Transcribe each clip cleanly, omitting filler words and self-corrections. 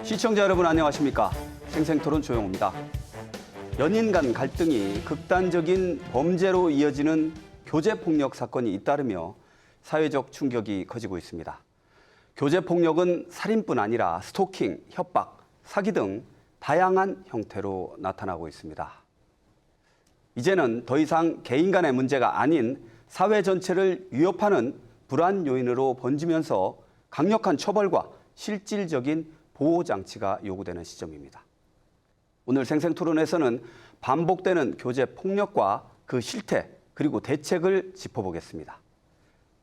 시청자 여러분 안녕하십니까? 생생토론 조영호입니다. 연인 간 갈등이 극단적인 범죄로 이어지는 교제폭력 사건이 잇따르며 사회적 충격이 커지고 있습니다. 교제폭력은 살인뿐 아니라 스토킹, 협박, 사기 등 다양한 형태로 나타나고 있습니다. 이제는 더 이상 개인 간의 문제가 아닌 사회 전체를 위협하는 불안 요인으로 번지면서 강력한 처벌과 실질적인 보호 장치가 요구되는 시점입니다. 오늘 생생토론에서는 반복되는 교제 폭력과 그 실태 그리고 대책을 짚어보겠습니다.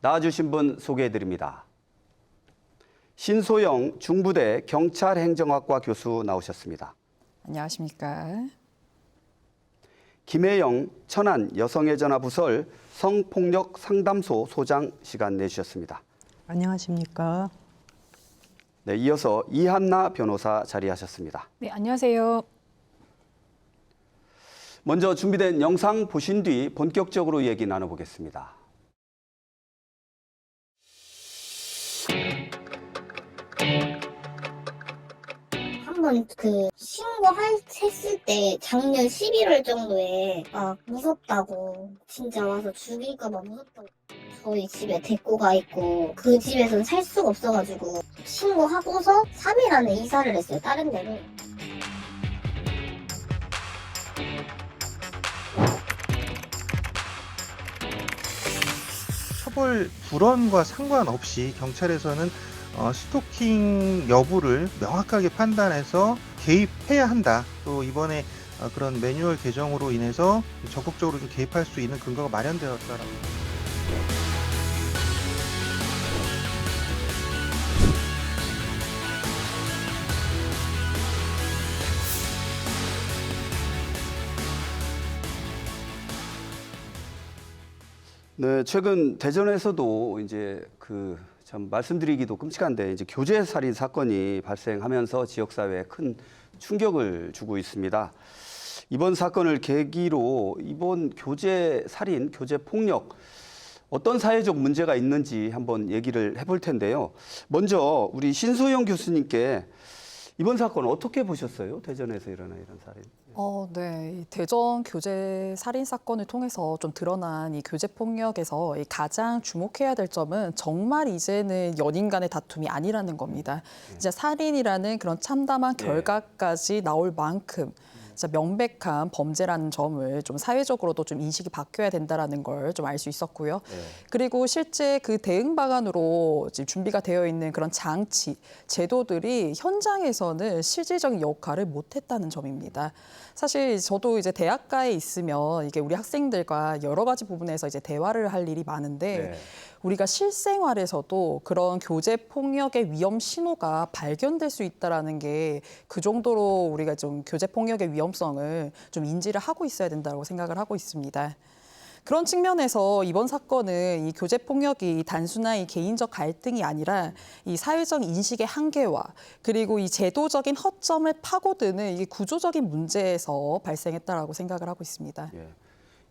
나와주신 분 소개해드립니다. 신소영 중부대 경찰행정학과 교수 나오셨습니다. 안녕하십니까. 김혜영 천안 여성의 전화 부설 성폭력 상담소 소장 시간 내주셨습니다. 안녕하십니까. 네, 이어서 이한나 변호사 자리하셨습니다. 네, 안녕하세요. 먼저 준비된 영상 보신 뒤 본격적으로 얘기 나눠보겠습니다. 한번 신고했을 때 작년 11월 정도에 무섭다고 진짜 와서 죽일까봐 무섭다고 저희 집에 데리고 가 있고 그 집에서는 살 수가 없어가지고 신고하고서 3일 안에 이사를 했어요. 다른 데로. 처벌 불원과 상관없이 경찰에서는 스토킹 여부를 명확하게 판단해서 개입해야 한다. 또 이번에 그런 매뉴얼 개정으로 인해서 적극적으로 좀 개입할 수 있는 근거가 마련되었다라고. 네, 최근 대전에서도 이제 참 말씀드리기도 끔찍한데 이제 교제 살인 사건이 발생하면서 지역 사회에 큰 충격을 주고 있습니다. 이번 사건을 계기로 이번 교제 살인, 교제 폭력 어떤 사회적 문제가 있는지 한번 얘기를 해볼 텐데요. 먼저 우리 신소영 교수님께 이번 사건 어떻게 보셨어요? 대전에서 일어난 이런 살인. 네. 대전 교제 살인 사건을 통해서 좀 드러난 이 교제 폭력에서 가장 주목해야 될 점은 정말 이제는 연인 간의 다툼이 아니라는 겁니다. 진짜 살인이라는 그런 참담한 결과까지 나올 만큼 진짜 명백한 범죄라는 점을 좀 사회적으로도 좀 인식이 바뀌어야 된다라는 걸 좀 알 수 있었고요. 그리고 실제 그 대응 방안으로 지금 준비가 되어 있는 그런 장치, 제도들이 현장에서는 실질적인 역할을 못했다는 점입니다. 사실 저도 이제 대학가에 있으면 이게 우리 학생들과 여러 가지 부분에서 이제 대화를 할 일이 많은데 우리가 실생활에서도 그런 교제 폭력의 위험 신호가 발견될 수 있다라는 게 그 정도로 우리가 좀 교제 폭력의 위험성을 좀 인지를 하고 있어야 된다고 생각을 하고 있습니다. 그런 측면에서 이번 사건은 이 교제 폭력이 단순한 이 개인적 갈등이 아니라 이 사회적 인식의 한계와 그리고 이 제도적인 허점을 파고드는 이 구조적인 문제에서 발생했다라고 생각을 하고 있습니다. 예.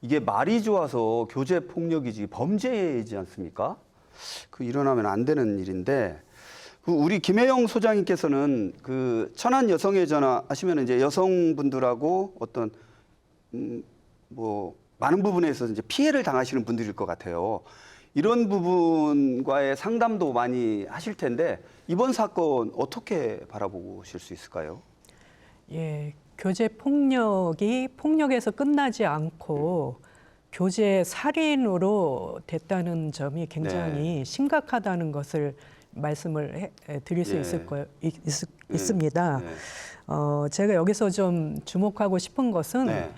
이게 말이 좋아서 교제 폭력이지 범죄이지 않습니까? 일어나면 안 되는 일인데 우리 김혜영 소장님께서는 천안 여성의 전화 하시면 이제 여성분들하고 어떤 많은 부분에서 이제 피해를 당하시는 분들일 것 같아요. 이런 부분과의 상담도 많이 하실 텐데 이번 사건 어떻게 바라보실 수 있을까요? 예, 교제 폭력이 폭력에서 끝나지 않고 교제 살인으로 됐다는 점이 굉장히 심각하다는 것을 말씀을 드릴 수 있습니다. 제가 여기서 좀 주목하고 싶은 것은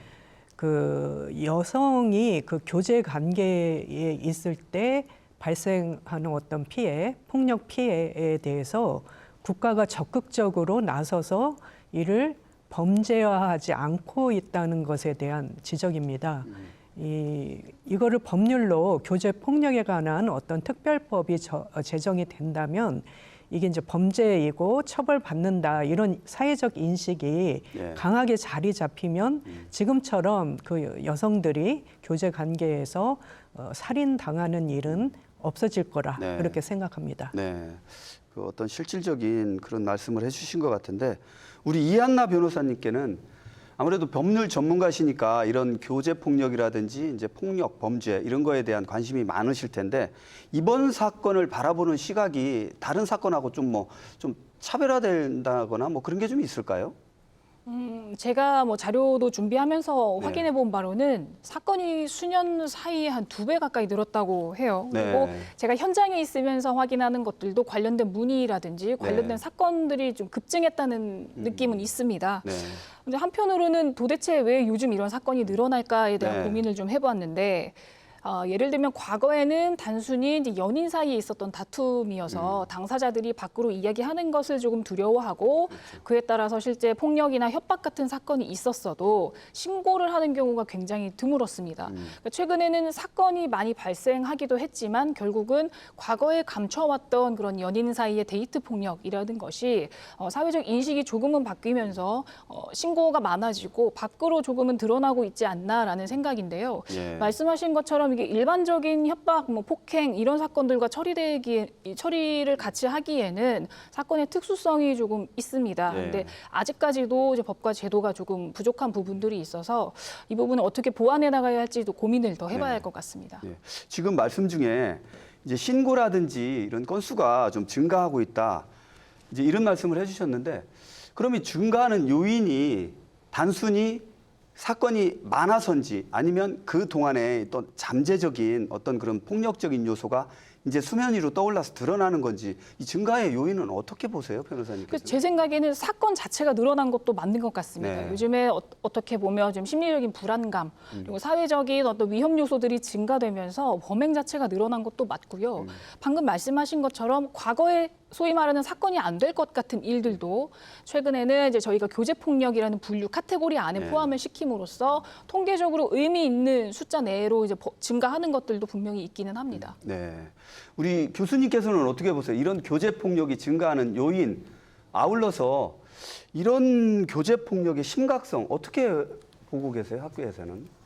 그 여성이 그 교제 관계에 있을 때 발생하는 어떤 피해, 폭력 피해에 대해서 국가가 적극적으로 나서서 이를 범죄화하지 않고 있다는 것에 대한 지적입니다. 이거를 법률로 교제 폭력에 관한 어떤 특별법이 제정이 된다면 이게 이제 범죄이고 처벌받는다 이런 사회적 인식이 강하게 자리 잡히면 지금처럼 그 여성들이 교제 관계에서 살인 당하는 일은 없어질 거라 그렇게 생각합니다. 네. 그 어떤 실질적인 그런 말씀을 해주신 것 같은데 우리 이한나 변호사님께는 아무래도 법률 전문가시니까 이런 교제 폭력이라든지 이제 폭력, 범죄 이런 거에 대한 관심이 많으실 텐데 이번 사건을 바라보는 시각이 다른 사건하고 좀 차별화된다거나 뭐 그런 게 좀 있을까요? 제가 뭐 자료도 준비하면서 네. 확인해 본 바로는 사건이 수년 사이에 한 2배 가까이 늘었다고 해요. 그리고 네. 제가 현장에 있으면서 확인하는 것들도 관련된 문의라든지 관련된 네. 사건들이 좀 급증했다는 느낌은 있습니다. 네. 근데 한편으로는 도대체 왜 요즘 이런 사건이 늘어날까에 대한 네. 고민을 좀 해봤는데 예를 들면 과거에는 단순히 이제 연인 사이에 있었던 다툼이어서 당사자들이 밖으로 이야기하는 것을 조금 두려워하고 그에 따라서 실제 폭력이나 협박 같은 사건이 있었어도 신고를 하는 경우가 굉장히 드물었습니다. 그러니까 최근에는 사건이 많이 발생하기도 했지만 결국은 과거에 감춰왔던 그런 연인 사이의 데이트 폭력이라는 것이 사회적 인식이 조금은 바뀌면서 신고가 많아지고 밖으로 조금은 드러나고 있지 않나라는 생각인데요. 예. 말씀하신 것처럼 이게 일반적인 협박, 뭐 폭행 이런 사건들과 처리를 같이 하기에는 사건의 특수성이 조금 있습니다. 예. 근데 아직까지도 이제 법과 제도가 조금 부족한 부분들이 있어서 이 부분을 어떻게 보완해 나가야 할지도 고민을 더 해봐야 네. 할 것 같습니다. 예. 지금 말씀 중에 이제 신고라든지 이런 건수가 좀 증가하고 있다. 이제 이런 말씀을 해주셨는데, 그럼 이 증가하는 요인이 단순히 사건이 많아서인지 아니면 그 동안에 또 잠재적인 어떤 그런 폭력적인 요소가 이제 수면 위로 떠올라서 드러나는 건지 이 증가의 요인은 어떻게 보세요, 변호사님께서? 그래서 제 생각에는 사건 자체가 늘어난 것도 맞는 것 같습니다. 네. 요즘에 어떻게 보면 좀 심리적인 불안감 그리고 사회적인 어떤 위험 요소들이 증가되면서 범행 자체가 늘어난 것도 맞고요. 방금 말씀하신 것처럼 과거에 소위 말하는 사건이 안 될 것 같은 일들도 최근에는 이제 저희가 교제 폭력이라는 분류 카테고리 안에 네. 포함을 시킴으로써 통계적으로 의미 있는 숫자 내로 이제 증가하는 것들도 분명히 있기는 합니다. 네. 우리 교수님께서는 어떻게 보세요? 이런 교제 폭력이 증가하는 요인, 아울러서 이런 교제 폭력의 심각성 어떻게 보고 계세요? 학교에서는?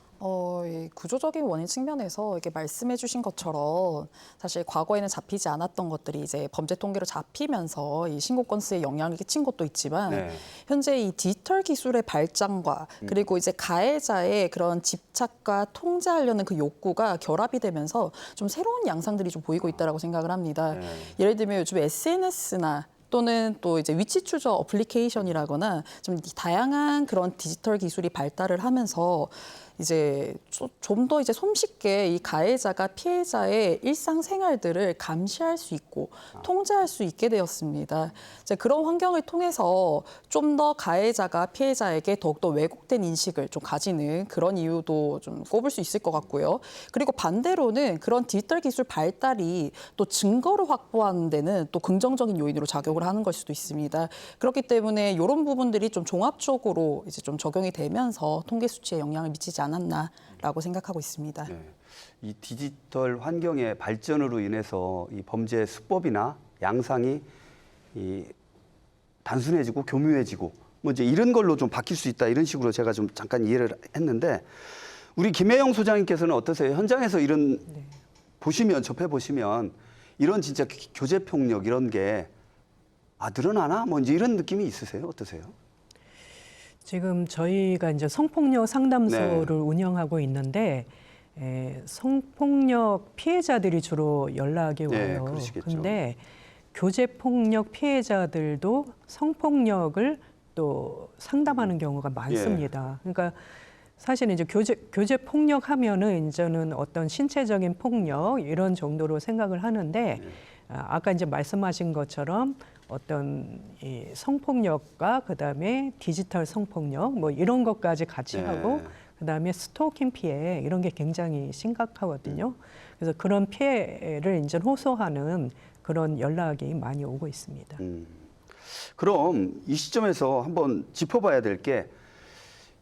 이 구조적인 원인 측면에서 이렇게 말씀해 주신 것처럼 사실 과거에는 잡히지 않았던 것들이 이제 범죄 통계로 잡히면서 이 신고 건수에 영향을 끼친 것도 있지만 네. 현재 이 디지털 기술의 발전과 그리고 이제 가해자의 그런 집착과 통제하려는 그 욕구가 결합이 되면서 좀 새로운 양상들이 좀 보이고 있다라고 생각을 합니다. 네. 예를 들면 요즘 SNS나 또는 또 이제 위치 추적 어플리케이션이라거나 좀 다양한 그런 디지털 기술이 발달을 하면서 이제 좀 더 이제 손쉽게 이 가해자가 피해자의 일상생활들을 감시할 수 있고 통제할 수 있게 되었습니다. 이제 그런 환경을 통해서 좀 더 가해자가 피해자에게 더욱더 왜곡된 인식을 좀 가지는 그런 이유도 좀 꼽을 수 있을 것 같고요. 그리고 반대로는 그런 디지털 기술 발달이 또 증거를 확보하는 데는 또 긍정적인 요인으로 작용을 하는 걸 수도 있습니다. 그렇기 때문에 이런 부분들이 좀 종합적으로 이제 좀 적용이 되면서 통계 수치에 영향을 미치지 않았나라고 생각하고 있습니다. 네. 이 디지털 환경의 발전으로 인해서 이 범죄 수법이나 양상이 이 단순해지고 교묘해지고 뭐 이제 이런 걸로 좀 바뀔 수 있다 이런 식으로 제가 좀 잠깐 이해를 했는데 우리 김혜영 소장님께서는 어떠세요? 현장에서 이런 보시면 접해 보시면 이런 진짜 교제 폭력 이런 게 늘어나나 뭐 이제 이런 느낌이 있으세요? 어떠세요? 지금 저희가 이제 성폭력 상담소를 네. 운영하고 있는데 성폭력 피해자들이 주로 연락이 네, 와요. 그러시겠죠. 근데 교제 폭력 피해자들도 성폭력을 또 상담하는 경우가 많습니다. 그러니까 사실은 이제 교제 폭력 하면은 이제는 어떤 신체적인 폭력 이런 정도로 생각을 하는데 아까 이제 말씀하신 것처럼 어떤 이 성폭력과 그다음에 디지털 성폭력 뭐 이런 것까지 같이 네. 하고 그다음에 스토킹 피해 이런 게 굉장히 심각하거든요. 그래서 그런 피해를 이제 호소하는 그런 연락이 많이 오고 있습니다. 그럼 이 시점에서 한번 짚어봐야 될 게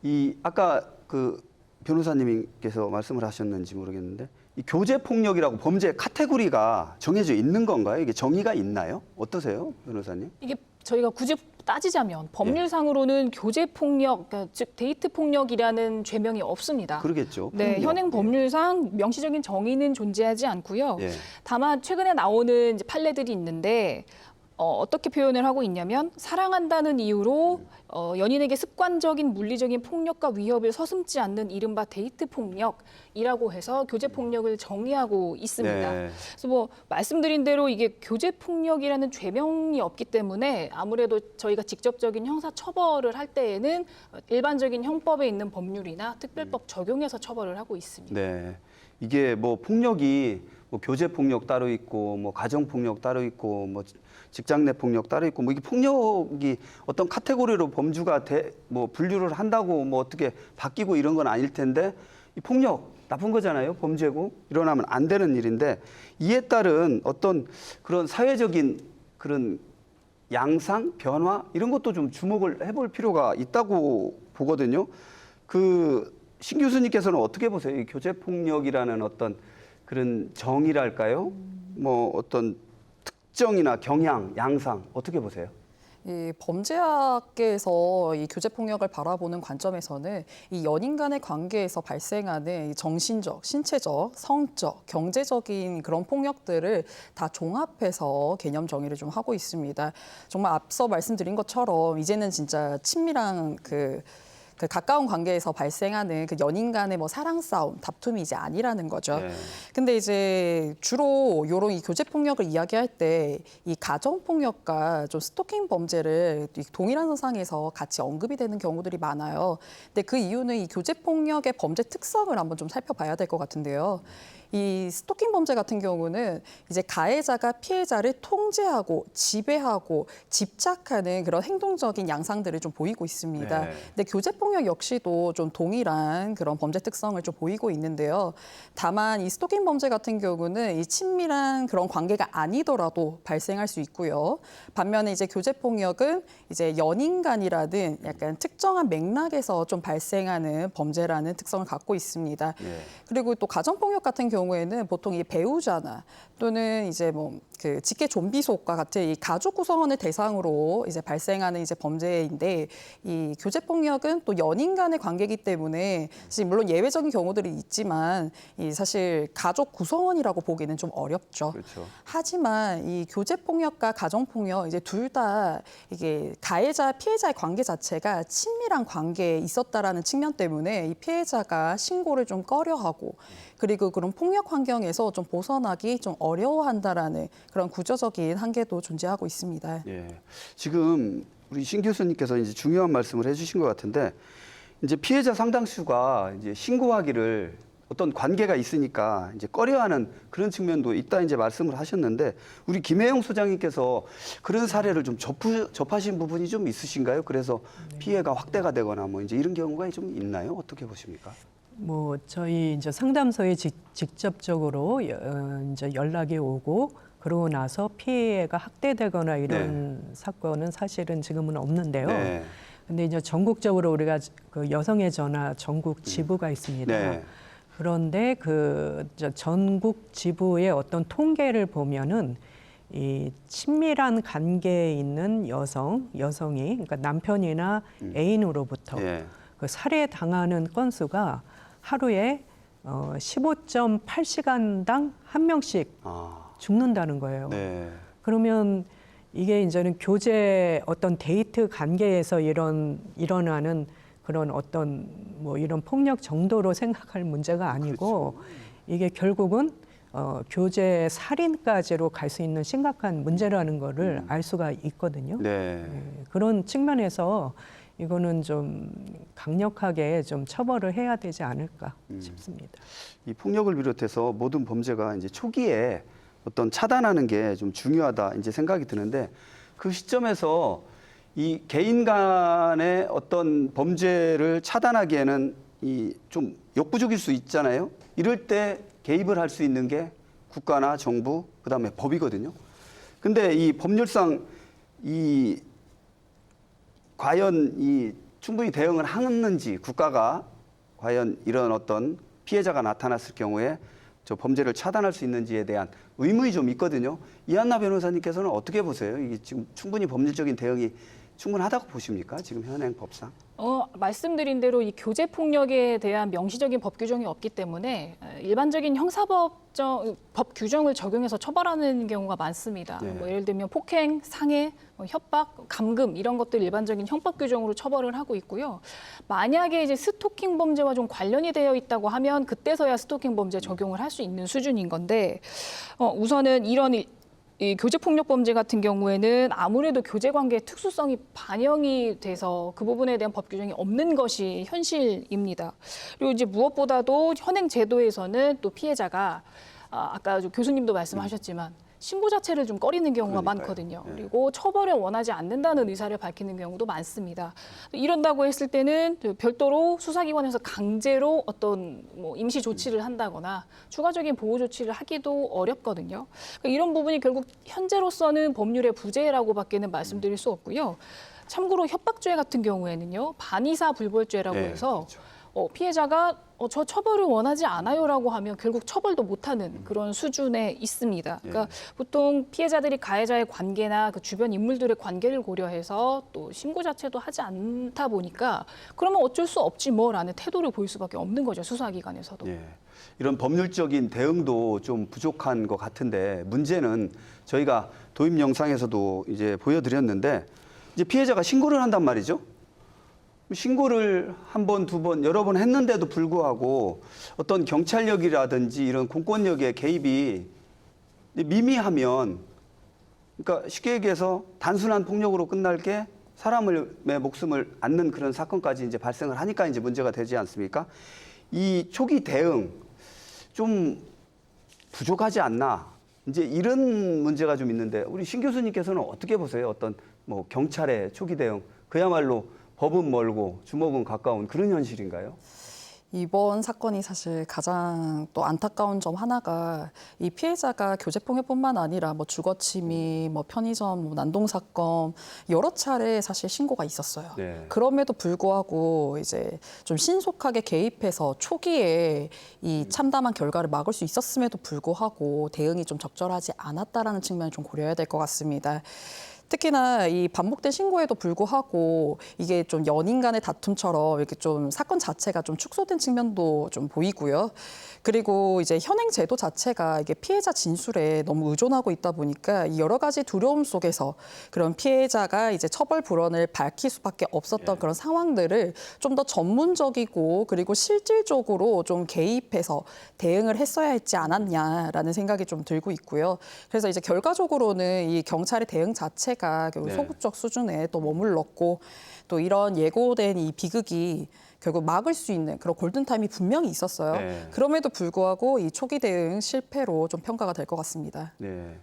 이 아까 그 변호사님께서 말씀을 하셨는지 모르겠는데 이 교제 폭력이라고 범죄 카테고리가 정해져 있는 건가요? 이게 정의가 있나요? 어떠세요, 변호사님? 이게 저희가 굳이 따지자면 법률상으로는 교제 폭력, 그러니까 즉 데이트 폭력이라는 죄명이 없습니다. 그러겠죠. 네, 폭력. 현행 법률상 명시적인 정의는 존재하지 않고요. 예. 다만 최근에 나오는 이제 판례들이 있는데 어떻게 표현을 하고 있냐면 사랑한다는 이유로 연인에게 습관적인 물리적인 폭력과 위협을 서슴지 않는 이른바 데이트 폭력이라고 해서 교제 폭력을 정의하고 있습니다. 네. 그래서 뭐 말씀드린 대로 이게 교제 폭력이라는 죄명이 없기 때문에 아무래도 저희가 직접적인 형사 처벌을 할 때에는 일반적인 형법에 있는 법률이나 특별법 적용해서 처벌을 하고 있습니다. 네. 이게 뭐 폭력이 뭐 교제 폭력 따로 있고 뭐 가정 폭력 따로 있고 뭐 직장 내 폭력 따로 있고 뭐 이게 폭력이 어떤 카테고리로 범주가 뭐 분류를 한다고 뭐 어떻게 바뀌고 이런 건 아닐 텐데 이 폭력 나쁜 거잖아요. 범죄고 일어나면 안 되는 일인데 이에 따른 어떤 그런 사회적인 그런 양상, 변화 이런 것도 좀 주목을 해볼 필요가 있다고 보거든요. 신 교수님께서는 어떻게 보세요? 이 교제 폭력이라는 어떤 그런 정의랄까요? 뭐 어떤 특정이나 경향, 양상 어떻게 보세요? 이 범죄학계에서 이 교제 폭력을 바라보는 관점에서는 이 연인 간의 관계에서 발생하는 이 정신적, 신체적, 성적, 경제적인 그런 폭력들을 다 종합해서 개념 정의를 좀 하고 있습니다. 정말 앞서 말씀드린 것처럼 이제는 진짜 친밀한 그 가까운 관계에서 발생하는 그 연인 간의 뭐 사랑 싸움, 다툼이 이제 아니라는 거죠. 네. 근데 이제 주로 요런 이 교제 폭력을 이야기할 때 이 가정 폭력과 좀 스토킹 범죄를 이 동일한 선상에서 같이 언급이 되는 경우들이 많아요. 근데 그 이유는 이 교제 폭력의 범죄 특성을 한번 좀 살펴봐야 될 것 같은데요. 이 스토킹 범죄 같은 경우는 이제 가해자가 피해자를 통제하고 지배하고 집착하는 그런 행동적인 양상들을 좀 보이고 있습니다. 네. 근데 교제 폭력 역시도 좀 동일한 그런 범죄 특성을 좀 보이고 있는데요. 다만 이 스토킹 범죄 같은 경우는 이 친밀한 그런 관계가 아니더라도 발생할 수 있고요. 반면에 이제 교제 폭력은 이제 연인 간이라든 약간 특정한 맥락에서 좀 발생하는 범죄라는 특성을 갖고 있습니다. 예. 그리고 또 가정 폭력 같은 경우에는 보통 이 배우자나 또는 이제 뭐 그 직계 좀비 속과 같은 이 가족 구성원을 대상으로 이제 발생하는 이제 범죄인데 이 교제 폭력은 또 연인 간의 관계이기 때문에 사실 물론 예외적인 경우들이 있지만 이 사실 가족 구성원이라고 보기는 좀 어렵죠. 그렇죠. 하지만 이 교제 폭력과 가정 폭력 이제 둘 다 이게 가해자 피해자의 관계 자체가 친밀한 관계에 있었다라는 측면 때문에 이 피해자가 신고를 좀 꺼려하고 그리고 그런 폭력 환경에서 좀 벗어나기 좀 어려워한다라는 그런 구조적인 한계도 존재하고 있습니다. 예. 지금 우리 신 교수님께서 이제 중요한 말씀을 해주신 것 같은데 이제 피해자 상당수가 이제 신고하기를 어떤 관계가 있으니까 이제 꺼려하는 그런 측면도 있다 이제 말씀을 하셨는데 우리 김혜영 소장님께서 그런 사례를 좀 접하신 부분이 좀 있으신가요? 그래서 피해가 확대가 되거나 뭐 이제 이런 경우가 좀 있나요? 어떻게 보십니까? 뭐 저희 이제 상담소에 직접적으로 이제 연락이 오고 그러고 나서 피해가 확대되거나 이런 사건은 사실은 지금은 없는데요. 네. 근데 이제 전국적으로 우리가 그 여성의 전화 전국 지부가 있습니다. 네. 그런데 그 전국 지부의 어떤 통계를 보면은 이 친밀한 관계에 있는 여성이 그러니까 남편이나 애인으로부터 예. 그 살해 당하는 건수가 하루에 15.8시간당 한 명씩 죽는다는 거예요. 네. 그러면 이게 이제는 교제 어떤 데이트 관계에서 일어나는 그런 어떤 뭐 이런 폭력 정도로 생각할 문제가 아니고 그렇죠. 이게 결국은 교제 살인까지로 갈 수 있는 심각한 문제라는 거를 알 수가 있거든요. 네. 그런 측면에서 이거는 좀 강력하게 좀 처벌을 해야 되지 않을까 싶습니다. 이 폭력을 비롯해서 모든 범죄가 이제 초기에 어떤 차단하는 게 좀 중요하다 이제 생각이 드는데 그 시점에서 이 개인 간의 어떤 범죄를 차단하기에는 이 좀 역부족일 수 있잖아요. 이럴 때 개입을 할 수 있는 게 국가나 정부 그다음에 법이거든요. 근데 이 법률상 이 과연 이 충분히 대응을 하는지 국가가 과연 이런 어떤 피해자가 나타났을 경우에 저 범죄를 차단할 수 있는지에 대한 의문이 좀 있거든요. 이한나 변호사님께서는 어떻게 보세요? 이게 지금 충분히 법률적인 대응이 충분하다고 보십니까? 지금 현행 법상? 말씀드린 대로 이 교제 폭력에 대한 명시적인 법 규정이 없기 때문에 일반적인 형사법 규정을 적용해서 처벌하는 경우가 많습니다. 네. 뭐 예를 들면 폭행, 상해, 협박, 감금 이런 것들 일반적인 형법 규정으로 처벌을 하고 있고요. 만약에 이제 스토킹 범죄와 좀 관련이 되어 있다고 하면 그때서야 스토킹 범죄 적용을 할 수 있는 수준인 건데 우선은 이런 이 교제폭력 범죄 같은 경우에는 아무래도 교제관계의 특수성이 반영이 돼서 그 부분에 대한 법 규정이 없는 것이 현실입니다. 그리고 이제 무엇보다도 현행 제도에서는 또 피해자가 아까 교수님도 말씀하셨지만 신고 자체를 좀 꺼리는 경우가 그러니까요. 많거든요. 네. 그리고 처벌을 원하지 않는다는 의사를 밝히는 경우도 많습니다. 이런다고 했을 때는 별도로 수사기관에서 강제로 어떤 뭐 임시 조치를 한다거나 추가적인 보호 조치를 하기도 어렵거든요. 그러니까 이런 부분이 결국 현재로서는 법률의 부재라고밖에는 말씀드릴 수 없고요. 참고로 협박죄 같은 경우에는요, 반의사 불벌죄라고 네, 해서 그렇죠. 피해자가 저 처벌을 원하지 않아요라고 하면 결국 처벌도 못하는 그런 수준에 있습니다. 그러니까 보통 피해자들이 가해자의 관계나 그 주변 인물들의 관계를 고려해서 또 신고 자체도 하지 않다 보니까 그러면 어쩔 수 없지 뭐라는 태도를 보일 수밖에 없는 거죠, 수사기관에서도. 예. 이런 법률적인 대응도 좀 부족한 것 같은데 문제는 저희가 도입 영상에서도 이제 보여드렸는데 이제 피해자가 신고를 한단 말이죠. 신고를 한 번, 두 번, 여러 번 했는데도 불구하고 어떤 경찰력이라든지 이런 공권력의 개입이 미미하면, 그러니까 쉽게 얘기해서 단순한 폭력으로 끝날 게 사람의 목숨을 앗는 그런 사건까지 이제 발생을 하니까 이제 문제가 되지 않습니까? 이 초기 대응 좀 부족하지 않나? 이제 이런 문제가 좀 있는데 우리 신 교수님께서는 어떻게 보세요? 어떤 뭐 경찰의 초기 대응 그야말로 법은 멀고 주먹은 가까운 그런 현실인가요? 이번 사건이 사실 가장 또 안타까운 점 하나가 이 피해자가 교제폭력뿐만 아니라 뭐 주거침입, 뭐 편의점, 뭐 난동 사건 여러 차례 사실 신고가 있었어요. 네. 그럼에도 불구하고 이제 좀 신속하게 개입해서 초기에 이 참담한 결과를 막을 수 있었음에도 불구하고 대응이 좀 적절하지 않았다라는 측면을 좀 고려해야 될 것 같습니다. 특히나 이 반복된 신고에도 불구하고 이게 좀 연인 간의 다툼처럼 이렇게 좀 사건 자체가 좀 축소된 측면도 좀 보이고요. 그리고 이제 현행 제도 자체가 이게 피해자 진술에 너무 의존하고 있다 보니까 이 여러 가지 두려움 속에서 그런 피해자가 이제 처벌 불원을 밝힐 수밖에 없었던 그런 상황들을 좀 더 전문적이고 그리고 실질적으로 좀 개입해서 대응을 했어야 했지 않았냐라는 생각이 좀 들고 있고요. 그래서 이제 결과적으로는 이 경찰의 대응 자체가 결국 네. 소극적 수준에 또 머물렀고 또 이런 예고된 이 비극이 결국 막을 수 있는 그런 골든타임이 분명히 있었어요. 네. 그럼에도 불구하고 이 초기 대응 실패로 좀 평가가 될 것 같습니다. 네.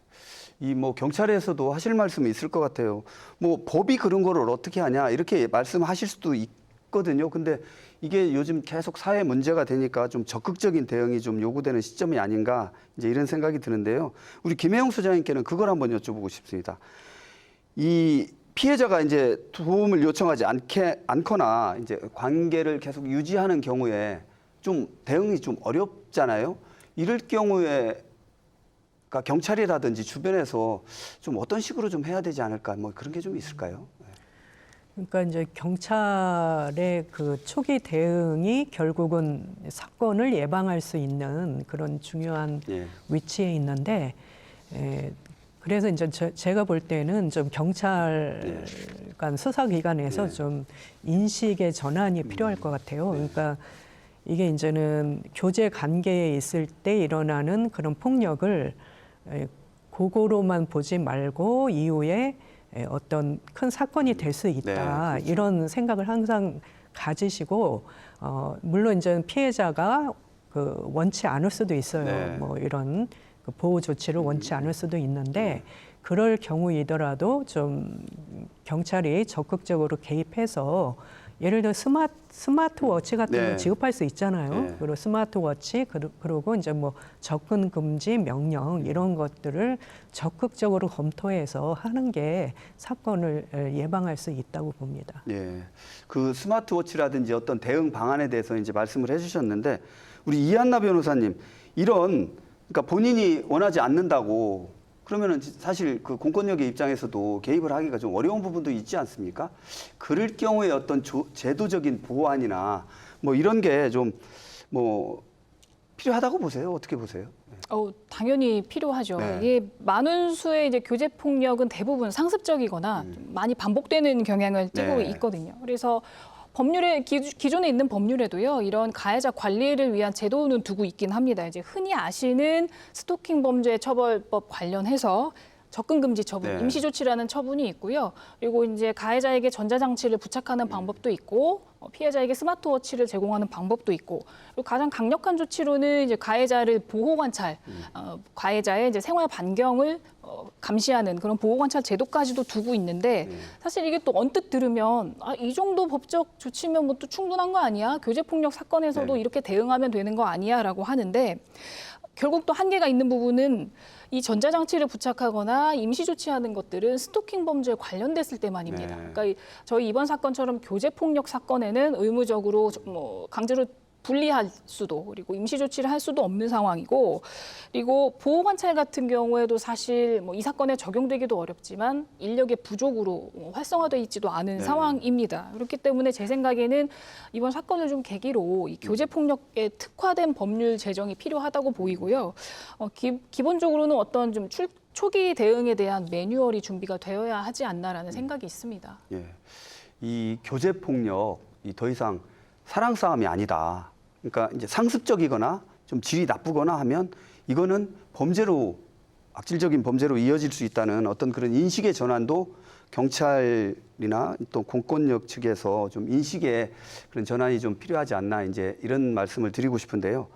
이 뭐 경찰에서도 하실 말씀이 있을 것 같아요. 뭐 법이 그런 거를 어떻게 하냐 이렇게 말씀하실 수도 있거든요. 근데 이게 요즘 계속 사회 문제가 되니까 좀 적극적인 대응이 좀 요구되는 시점이 아닌가 이제 이런 생각이 드는데요. 우리 김혜영 소장님께는 그걸 한번 여쭤보고 싶습니다. 이 피해자가 이제 도움을 요청하지 않거나 이제 관계를 계속 유지하는 경우에 좀 대응이 좀 어렵잖아요. 이럴 경우에 그러니까 경찰이라든지 주변에서 좀 어떤 식으로 좀 해야 되지 않을까 뭐 그런 게 좀 있을까요? 그러니까 이제 경찰의 그 초기 대응이 결국은 사건을 예방할 수 있는 그런 중요한 예. 위치에 있는데 그래서 이제 제가 볼 때는 좀 경찰 간 수사기관에서 네. 좀 인식의 전환이 필요할 것 같아요. 그러니까 이게 이제는 교제 관계에 있을 때 일어나는 그런 폭력을 그거로만 보지 말고 이후에 어떤 큰 사건이 될 수 있다. 네, 그렇죠. 이런 생각을 항상 가지시고 물론 이제 피해자가 그 원치 않을 수도 있어요. 네. 뭐 이런 그 보호 조치를 원치 않을 수도 있는데 그럴 경우이더라도 좀 경찰이 적극적으로 개입해서 예를 들어 스마트워치 같은 네. 거 지급할 수 있잖아요. 네. 그리고 스마트워치 그리고 이제 뭐 접근 금지 명령 이런 것들을 적극적으로 검토해서 하는 게 사건을 예방할 수 있다고 봅니다. 예. 그 스마트워치라든지 어떤 대응 방안에 대해서 이제 말씀을 해주셨는데 우리 이한나 변호사님 이런 그러니까 본인이 원하지 않는다고 그러면은 사실 그 공권력의 입장에서도 개입을 하기가 좀 어려운 부분도 있지 않습니까? 그럴 경우에 어떤 제도적인 보완이나 뭐 이런 게 좀 뭐 필요하다고 보세요? 어떻게 보세요? 당연히 필요하죠. 네. 이게 많은 수의 이제 교제 폭력은 대부분 상습적이거나 좀 많이 반복되는 경향을 띠고 네. 있거든요. 그래서 법률에 기존에 있는 법률에도요 이런 가해자 관리를 위한 제도는 두고 있긴 합니다. 이제 흔히 아시는 스토킹 범죄 처벌법 관련해서 접근 금지 처분, 네. 임시 조치라는 처분이 있고요. 그리고 이제 가해자에게 전자장치를 부착하는 방법도 있고 피해자에게 스마트워치를 제공하는 방법도 있고 그리고 가장 강력한 조치로는 이제 가해자를 보호 관찰, 가해자의 이제 생활 반경을 감시하는 그런 보호 관찰 제도까지도 두고 있는데 사실 이게 또 언뜻 들으면 이 정도 법적 조치면 뭐 또 충분한 거 아니야? 교제 폭력 사건에서도 네. 이렇게 대응하면 되는 거 아니야라고 하는데 결국 또 한계가 있는 부분은 이 전자장치를 부착하거나 임시 조치하는 것들은 스토킹 범죄에 관련됐을 때만입니다. 네. 그러니까 저희 이번 사건처럼 교제 폭력 사건에는 의무적으로 뭐 강제로 분리할 수도 그리고 임시 조치를 할 수도 없는 상황이고 그리고 보호 관찰 같은 경우에도 사실 뭐 이 사건에 적용되기도 어렵지만 인력의 부족으로 활성화돼 있지도 않은 네. 상황입니다. 그렇기 때문에 제 생각에는 이번 사건을 좀 계기로 이 교제 폭력에 특화된 법률 제정이 필요하다고 보이고요. 기본적으로는 어떤 좀 초기 대응에 대한 매뉴얼이 준비가 되어야 하지 않나라는 생각이 있습니다. 예. 이 교제 폭력 이 더 이상 사랑 싸움이 아니다. 그러니까 이제 상습적이거나 좀 질이 나쁘거나 하면 이거는 범죄로 악질적인 범죄로 이어질 수 있다는 어떤 그런 인식의 전환도 경찰이나 또 공권력 측에서 좀 인식의 그런 전환이 좀 필요하지 않나 이제 이런 말씀을 드리고 싶은데요.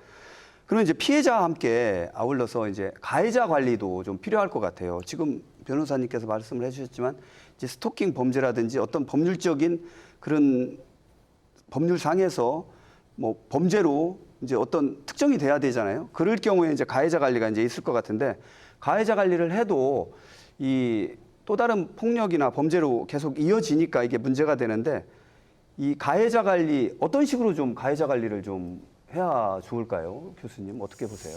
그러면 이제 피해자와 함께 아울러서 이제 가해자 관리도 좀 필요할 것 같아요. 지금 변호사님께서 말씀을 해주셨지만 이제 스토킹 범죄라든지 어떤 법률적인 그런 법률상에서 뭐 범죄로 이제 어떤 특정이 돼야 되잖아요. 그럴 경우에 이제 가해자 관리가 이제 있을 것 같은데 가해자 관리를 해도 이 또 다른 폭력이나 범죄로 계속 이어지니까 이게 문제가 되는데 이 가해자 관리 어떤 식으로 좀 가해자 관리를 좀 해야 좋을까요? 교수님 어떻게 보세요?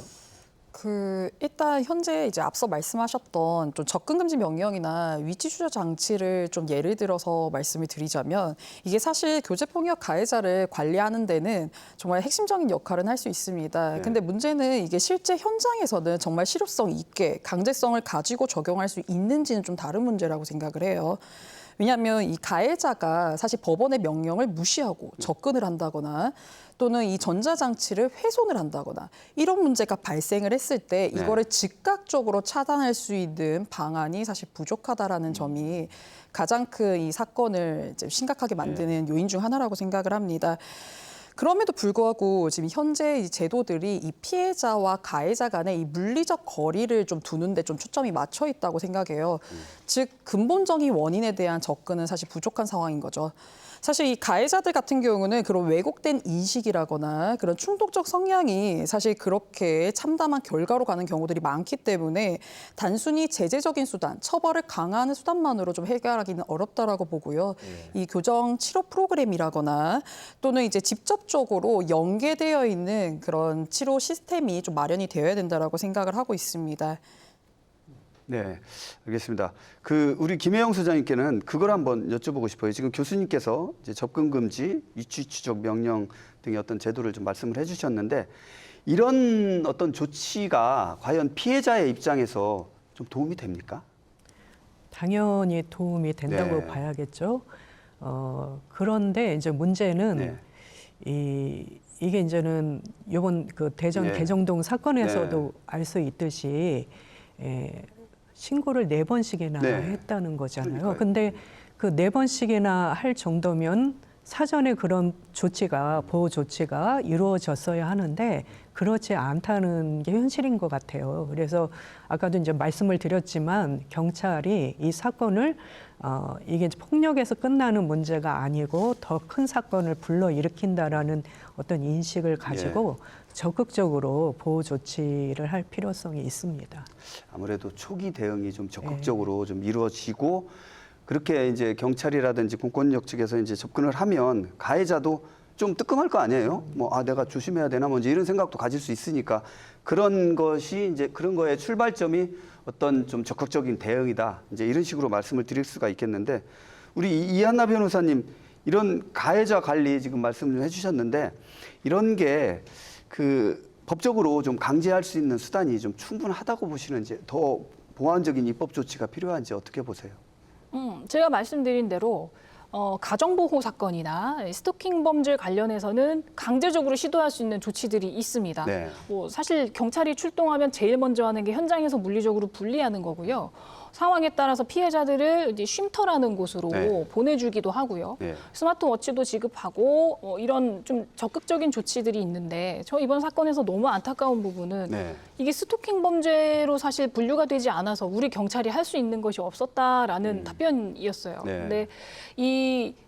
일단 현재 이제 앞서 말씀하셨던 좀 접근 금지 명령이나 위치 추적 장치를 좀 예를 들어서 말씀을 드리자면 이게 사실 교제 폭력 가해자를 관리하는 데는 정말 핵심적인 역할은 할 수 있습니다. 네. 근데 문제는 이게 실제 현장에서는 정말 실효성 있게 강제성을 가지고 적용할 수 있는지는 좀 다른 문제라고 생각을 해요. 왜냐하면 이 가해자가 사실 법원의 명령을 무시하고 접근을 한다거나 또는 이 전자장치를 훼손을 한다거나 이런 문제가 발생을 했을 때 네. 이거를 즉각적으로 차단할 수 있는 방안이 사실 부족하다라는 점이 가장 큰 이 사건을 이제 심각하게 만드는 요인 중 하나라고 생각을 합니다. 그럼에도 불구하고 지금 현재 이 제도들이 이 피해자와 가해자 간의 이 물리적 거리를 좀 두는데 좀 초점이 맞춰 있다고 생각해요. 즉 근본적인 원인에 대한 접근은 사실 부족한 상황인 거죠. 사실 이 가해자들 같은 경우는 그런 왜곡된 인식이라거나 그런 충동적 성향이 사실 그렇게 참담한 결과로 가는 경우들이 많기 때문에 단순히 제재적인 수단, 처벌을 강화하는 수단만으로 좀 해결하기는 어렵다라고 보고요. 이 교정 치료 프로그램이라거나 또는 이제 직접적으로 연계되어 있는 그런 치료 시스템이 좀 마련이 되어야 된다라고 생각을 하고 있습니다. 네, 알겠습니다. 우리 김혜영 소장님께는 그걸 한번 여쭤보고 싶어요. 지금 교수님께서 이제 접근 금지, 위치 추적 명령 등의 어떤 제도를 좀 말씀을 해주셨는데 이런 어떤 조치가 과연 피해자의 입장에서 좀 도움이 됩니까? 당연히 도움이 된다고 네. 봐야겠죠. 그런데 이제 문제는 네. 이게 이제는 이번 그 대전 네. 대정동 사건에서도 네. 알 수 있듯이 신고를 4번씩이나 네. 했다는 거잖아요. 그러니까요. 근데 그 4번씩이나 할 정도면 사전에 그런 조치가 보호 조치가 이루어졌어야 하는데 그렇지 않다는 게 현실인 것 같아요. 그래서 아까도 이제 말씀을 드렸지만 경찰이 이 사건을 이게 폭력에서 끝나는 문제가 아니고 더 큰 사건을 불러 일으킨다라는 어떤 인식을 가지고 적극적으로 보호 조치를 할 필요성이 있습니다. 아무래도 초기 대응이 좀 적극적으로 좀 이루어지고 그렇게 이제 경찰이라든지 공권력 측에서 이제 접근을 하면 가해자도 좀 뜨끔할 거 아니에요? 뭐, 아, 내가 조심해야 되나? 뭐, 이제 이런 생각도 가질 수 있으니까 그런 것이 이제 그런 거의 출발점이 어떤 좀 적극적인 대응이다. 이제 이런 식으로 말씀을 드릴 수가 있겠는데 우리 이한나 변호사님 이런 가해자 관리 지금 말씀을 해주셨는데 이런 게 그 법적으로 좀 강제할 수 있는 수단이 좀 충분하다고 보시는지 더 보완적인 입법 조치가 필요한지 어떻게 보세요? 제가 말씀드린 대로 가정보호 사건이나 스토킹 범죄 관련해서는 강제적으로 시도할 수 있는 조치들이 있습니다. 네. 뭐 사실 경찰이 출동하면 제일 먼저 하는 게 현장에서 물리적으로 분리하는 거고요. 상황에 따라서 피해자들을 이제 쉼터라는 곳으로 네. 보내주기도 하고요. 네. 스마트워치도 지급하고 이런 좀 적극적인 조치들이 있는데 저 이번 사건에서 너무 안타까운 부분은 네. 이게 스토킹 범죄로 사실 분류가 되지 않아서 우리 경찰이 할 수 있는 것이 없었다라는 답변이었어요. 네. 근데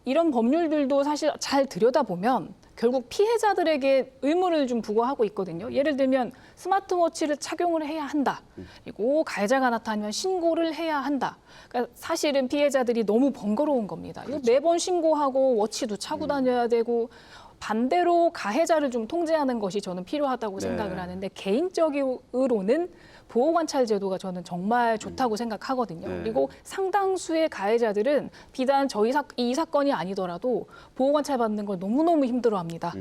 이런 법률들도 사실 잘 들여다보면 결국 피해자들에게 의무를 좀 부과하고 있거든요. 예를 들면 스마트워치를 착용을 해야 한다. 그리고 가해자가 나타나면 신고를 해야 한다. 그러니까 사실은 피해자들이 너무 번거로운 겁니다. 이거 매번 신고하고 워치도 차고 다녀야 되고 반대로 가해자를 좀 통제하는 것이 저는 필요하다고 네. 생각을 하는데 개인적으로는 보호관찰 제도가 저는 정말 좋다고 생각하거든요. 네. 그리고 상당수의 가해자들은 비단 이 사건이 아니더라도 보호관찰 받는 걸 너무너무 힘들어합니다.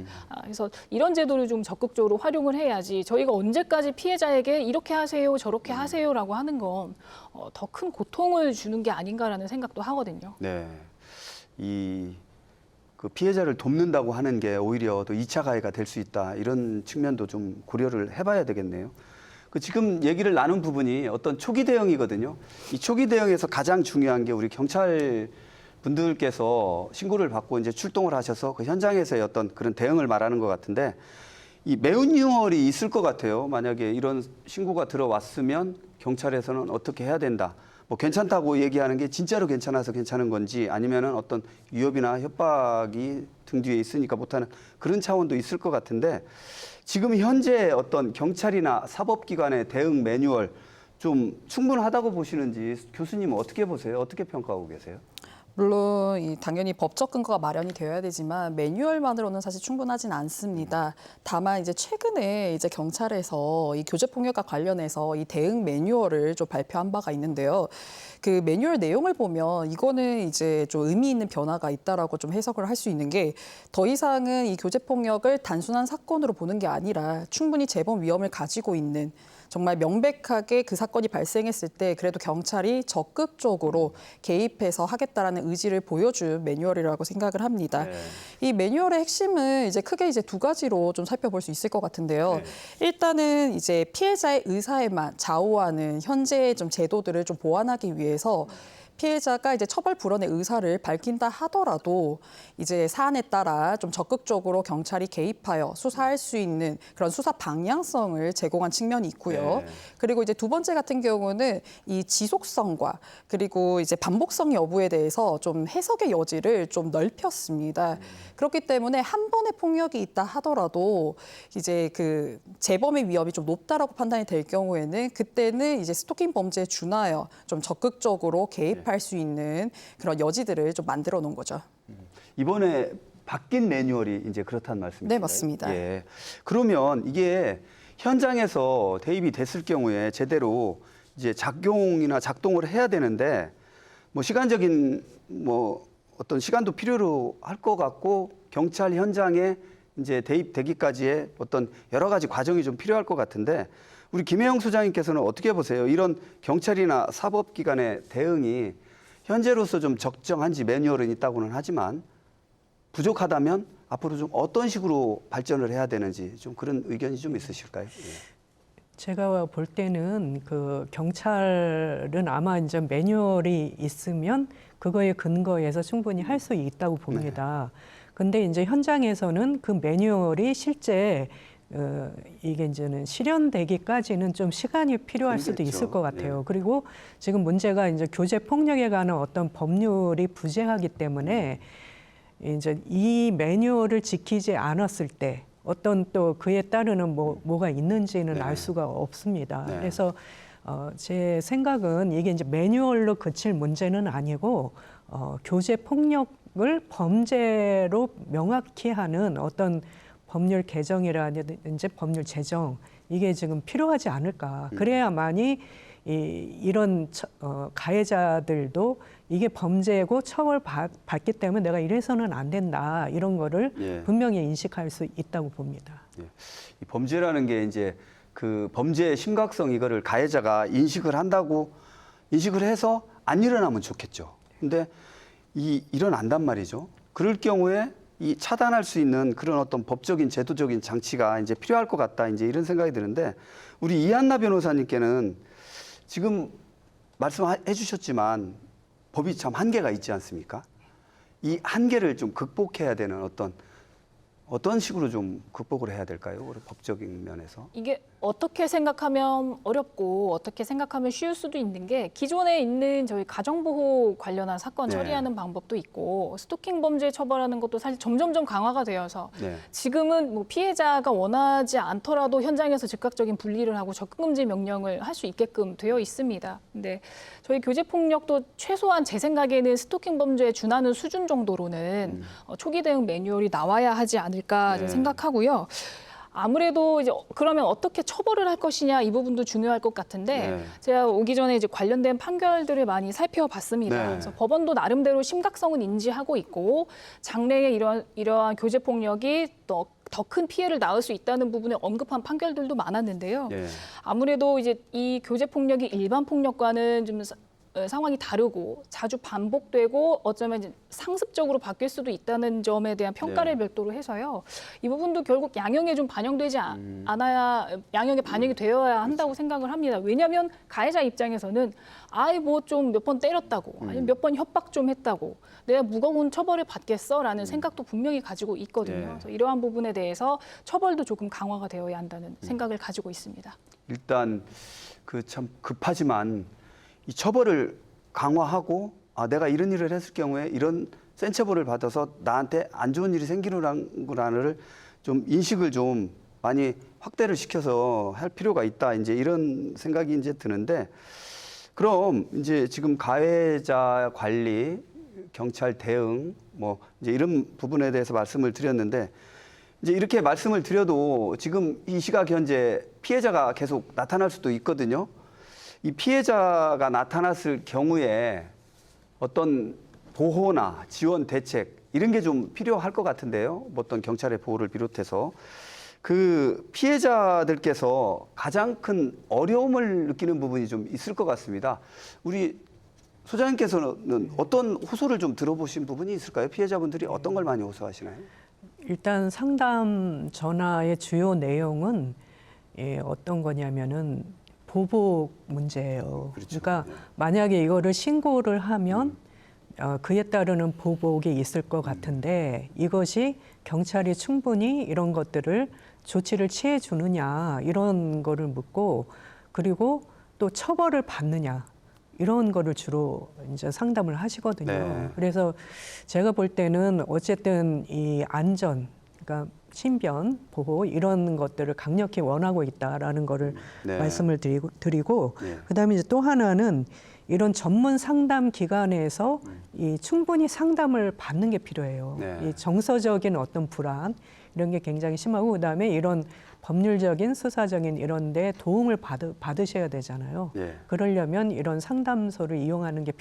그래서 이런 제도를 좀 적극적으로 활용을 해야지 저희가 언제까지 피해자에게 이렇게 하세요, 저렇게 하세요라고 하는 건 더 큰 고통을 주는 게 아닌가라는 생각도 하거든요. 네. 그 피해자를 돕는다고 하는 게 오히려 더 2차 가해가 될 수 있다. 이런 측면도 좀 고려를 해봐야 되겠네요. 그 지금 얘기를 나눈 부분이 어떤 초기 대응이거든요. 이 초기 대응에서 가장 중요한 게 우리 경찰 분들께서 신고를 받고 이제 출동을 하셔서 그 현장에서의 어떤 그런 대응을 말하는 것 같은데 이 매뉴얼이 있을 것 같아요. 만약에 이런 신고가 들어왔으면 경찰에서는 어떻게 해야 된다. 뭐 괜찮다고 얘기하는 게 진짜로 괜찮아서 괜찮은 건지 아니면은 어떤 위협이나 협박이 등 뒤에 있으니까 못하는 그런 차원도 있을 것 같은데 지금 현재 어떤 경찰이나 사법기관의 대응 매뉴얼 좀 충분하다고 보시는지 교수님은 어떻게 보세요? 어떻게 평가하고 계세요? 물론 당연히 법적 근거가 마련이 되어야 되지만 매뉴얼만으로는 사실 충분하진 않습니다. 다만 이제 최근에 이제 경찰에서 이 교제 폭력과 관련해서 이 대응 매뉴얼을 좀 발표한 바가 있는데요. 그 매뉴얼 내용을 보면 이거는 이제 좀 의미 있는 변화가 있다라고 좀 해석을 할 수 있는 게 더 이상은 이 교제 폭력을 단순한 사건으로 보는 게 아니라 충분히 재범 위험을 가지고 있는 정말 명백하게 그 사건이 발생했을 때 그래도 경찰이 적극적으로 개입해서 하겠다라는 의지를 보여준 매뉴얼이라고 생각을 합니다. 네. 이 매뉴얼의 핵심은 이제 크게 이제 두 가지로 좀 살펴볼 수 있을 것 같은데요. 네. 일단은 이제 피해자의 의사에만 좌우하는 현재의 좀 제도들을 좀 보완하기 위해서 피해자가 이제 처벌 불원의 의사를 밝힌다 하더라도 이제 사안에 따라 좀 적극적으로 경찰이 개입하여 수사할 수 있는 그런 수사 방향성을 제공한 측면이 있고요. 네. 그리고 이제 두 번째 같은 경우는 이 지속성과 그리고 이제 반복성 여부에 대해서 좀 해석의 여지를 좀 넓혔습니다. 그렇기 때문에 한 번의 폭력이 있다 하더라도 이제 그 재범의 위험이 좀 높다라고 판단이 될 경우에는 그때는 이제 스토킹 범죄에 준하여 좀 적극적으로 개입할 수 있는 그런 여지들을 좀 만들어 놓은 거죠. 이번에 바뀐 매뉴얼이 이제 그렇다는 말씀이신가요? 네, 맞습니다. 예. 그러면 이게 현장에서 대입이 됐을 경우에 제대로 이제 작용이나 작동을 해야 되는데 뭐 시간적인 뭐 어떤 시간도 필요로 할 것 같고 경찰 현장에 이제 대입되기까지의 어떤 여러 가지 과정이 좀 필요할 것 같은데 우리 김혜영 소장님께서는 어떻게 보세요? 이런 경찰이나 사법기관의 대응이 현재로서 좀 적정한지 매뉴얼은 있다고는 하지만 부족하다면 앞으로 좀 어떤 식으로 발전을 해야 되는지 좀 그런 의견이 좀 있으실까요? 예. 제가 볼 때는 그 경찰은 아마 이제 매뉴얼이 있으면 그거에 근거해서 충분히 할 수 있다고 봅니다. 근데 이제 현장에서는 그 매뉴얼이 실제 이게 이제는 실현되기까지는 좀 시간이 필요할 수도 그렇겠죠. 있을 것 같아요. 네. 그리고 지금 문제가 이제 교제 폭력에 관한 어떤 법률이 부재하기 때문에 이제 이 매뉴얼을 지키지 않았을 때 어떤 또 그에 따르는 뭐가 있는지는 네. 알 수가 없습니다. 네. 그래서 제 생각은 이게 이제 매뉴얼로 그칠 문제는 아니고 교제 폭력 범죄로 명확히 하는 어떤 법률 개정이라든지 법률 제정 이게 지금 필요하지 않을까. 그래야만이 이런 가해자들도 이게 범죄고 처벌받기 때문에 내가 이래서는 안 된다. 이런 거를 예. 분명히 인식할 수 있다고 봅니다. 이 범죄라는 게 이제 그 범죄의 심각성 이거를 가해자가 인식을 한다고 인식을 해서 안 일어나면 좋겠죠. 근데 일어난단 말이죠. 그럴 경우에 이 차단할 수 있는 그런 어떤 법적인 제도적인 장치가 이제 필요할 것 같다. 이제 이런 생각이 드는데 우리 이한나 변호사님께는 지금 말씀해 주셨지만 법이 참 한계가 있지 않습니까? 이 한계를 좀 극복해야 되는 어떤 식으로 좀 극복을 해야 될까요? 우리 법적인 면에서. 이게 어떻게 생각하면 어렵고 어떻게 생각하면 쉬울 수도 있는 게 기존에 있는 저희 가정보호 관련한 사건 네. 처리하는 방법도 있고 스토킹 범죄 처벌하는 것도 사실 점점점 강화가 되어서 네. 지금은 뭐 피해자가 원하지 않더라도 현장에서 즉각적인 분리를 하고 접근금지 명령을 할 수 있게끔 되어 있습니다. 근데 저희 교제폭력도 최소한 제 생각에는 스토킹 범죄에 준하는 수준 정도로는 초기 대응 매뉴얼이 나와야 하지 않을까 네. 생각하고요. 아무래도 이제 그러면 어떻게 처벌을 할 것이냐 이 부분도 중요할 것 같은데 네. 제가 오기 전에 이제 관련된 판결들을 많이 살펴봤습니다. 네. 그래서 법원도 나름대로 심각성은 인지하고 있고 장래에 이러한 교제 폭력이 더 큰 피해를 낳을 수 있다는 부분에 언급한 판결들도 많았는데요. 예. 아무래도 이제 이 교제 폭력이 일반 폭력과는 좀 상황이 다르고 자주 반복되고 어쩌면 이제 상습적으로 바뀔 수도 있다는 점에 대한 평가를 네. 별도로 해서요. 이 부분도 결국 양형에 좀 반영되지 않아야 양형에 반영이 되어야 한다고 생각을 합니다. 왜냐하면 가해자 입장에서는 아이 뭐 좀 몇 번 때렸다고 아니면 몇 번 협박 좀 했다고 내가 무거운 처벌을 받겠어라는 생각도 분명히 가지고 있거든요. 네. 그래서 이러한 부분에 대해서 처벌도 조금 강화가 되어야 한다는 생각을 가지고 있습니다. 일단 그 참 급하지만 이 처벌을 강화하고 내가 이런 일을 했을 경우에 이런 센 처벌을 받아서 나한테 안 좋은 일이 생기는구나를 좀 인식을 좀 많이 확대를 시켜서 할 필요가 있다. 이제 이런 생각이 이제 드는데 그럼 이제 지금 가해자 관리, 경찰 대응 뭐 이제 이런 부분에 대해서 말씀을 드렸는데 이제 이렇게 말씀을 드려도 지금 이 시각 현재 피해자가 계속 나타날 수도 있거든요. 이 피해자가 나타났을 경우에 어떤 보호나 지원 대책 이런 게 좀 필요할 것 같은데요. 어떤 경찰의 보호를 비롯해서 그 피해자들께서 가장 큰 어려움을 느끼는 부분이 좀 있을 것 같습니다. 우리 소장님께서는 어떤 호소를 좀 들어보신 부분이 있을까요? 피해자분들이 어떤 걸 많이 호소하시나요? 일단 상담 전화의 주요 내용은 어떤 거냐면은 보복 문제예요. 그렇죠. 그러니까 만약에 이거를 신고를 하면 그에 따르는 보복이 있을 것 같은데 이것이 경찰이 충분히 이런 것들을 조치를 취해 주느냐 이런 거를 묻고 그리고 또 처벌을 받느냐 이런 거를 주로 이제 상담을 하시거든요. 네. 그래서 제가 볼 때는 어쨌든 이 안전, 그러니까 신변 보호 이런 것들을 강력히 원하고 있다라는 거를 네. 말씀을 드리고 네. 그다음에 이제 또 하나는 이런 전문 상담 기관에서 이 충분히 상담을 받는 게 필요해요. 네. 이 정서적인 어떤 불안 이런 게 굉장히 심하고 그다음에 이런 법률적인 수사적인 이런 데 도움을 받으셔야 되잖아요. 네. 그러려면 이런 상담소를 이용하는 게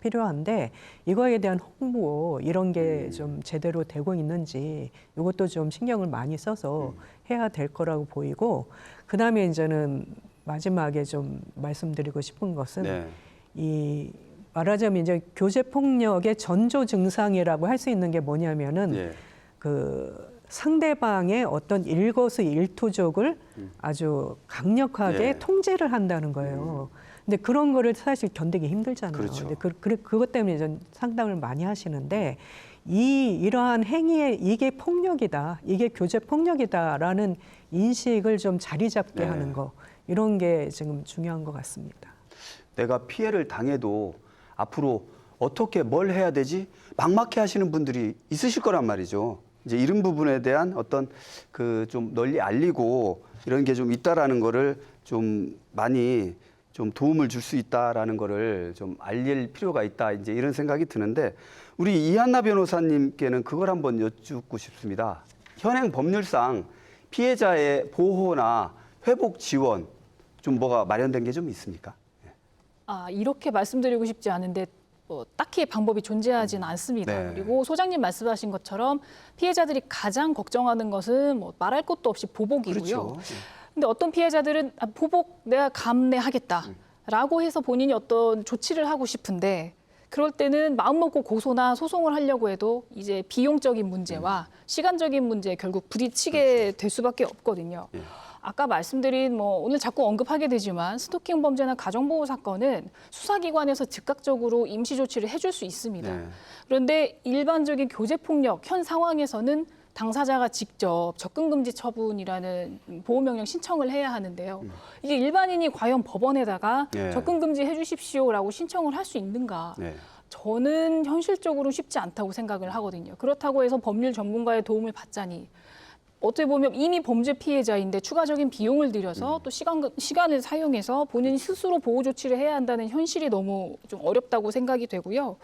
필요한데 이거에 대한 홍보 이런 게 좀 제대로 되고 있는지 이것도 좀 신경을 많이 써서 해야 될 거라고 보이고 그다음에 이제는 마지막에 좀 말씀드리고 싶은 것은 네. 이 말하자면 이제 교제 폭력의 전조 증상이라고 할 수 있는 게 뭐냐면은 네. 그 상대방의 어떤 일거수일투족을 아주 강력하게 네. 통제를 한다는 거예요. 근데 그런 거를 사실 견디기 힘들잖아요. 그렇죠. 근데 그것 때문에 전 상담을 많이 하시는데 이러한 행위에 이게 폭력이다, 이게 교제 폭력이다라는 인식을 좀 자리 잡게 네. 하는 거 이런 게 지금 중요한 것 같습니다. 내가 피해를 당해도 앞으로 어떻게 뭘 해야 되지? 막막해 하시는 분들이 있으실 거란 말이죠. 이제 이런 부분에 대한 어떤 그 좀 널리 알리고 이런 게 좀 있다라는 거를 좀 많이 좀 도움을 줄 수 있다라는 거를 좀 알릴 필요가 있다. 이제 이런 생각이 드는데 우리 이한나 변호사님께는 그걸 한번 여쭙고 싶습니다. 현행 법률상 피해자의 보호나 회복 지원 좀 뭐가 마련된 게 좀 있습니까? 이렇게 말씀드리고 싶지 않은데 딱히 방법이 존재하지는 않습니다. 네. 그리고 소장님 말씀하신 것처럼 피해자들이 가장 걱정하는 것은 뭐 말할 것도 없이 보복이고요. 그렇죠. 근데 어떤 피해자들은 보복 내가 감내하겠다라고 해서 본인이 어떤 조치를 하고 싶은데 그럴 때는 마음 먹고 고소나 소송을 하려고 해도 이제 비용적인 문제와 시간적인 문제에 결국 부딪히게 될 수밖에 없거든요. 예. 아까 말씀드린 오늘 자꾸 언급하게 되지만 스토킹 범죄나 가정보호 사건은 수사기관에서 즉각적으로 임시 조치를 해줄 수 있습니다. 네. 그런데 일반적인 교제폭력 현 상황에서는 당사자가 직접 접근금지 처분이라는 보호명령 신청을 해야 하는데요. 이게 일반인이 과연 법원에다가 네. 접근금지 해주십시오라고 신청을 할 수 있는가? 네. 저는 현실적으로 쉽지 않다고 생각을 하거든요. 그렇다고 해서 법률 전문가의 도움을 받자니 어떻게 보면 이미 범죄 피해자인데 추가적인 비용을 들여서 또 시간을 사용해서 본인 스스로 보호 조치를 해야 한다는 현실이 너무 좀 어렵다고 생각이 되고요.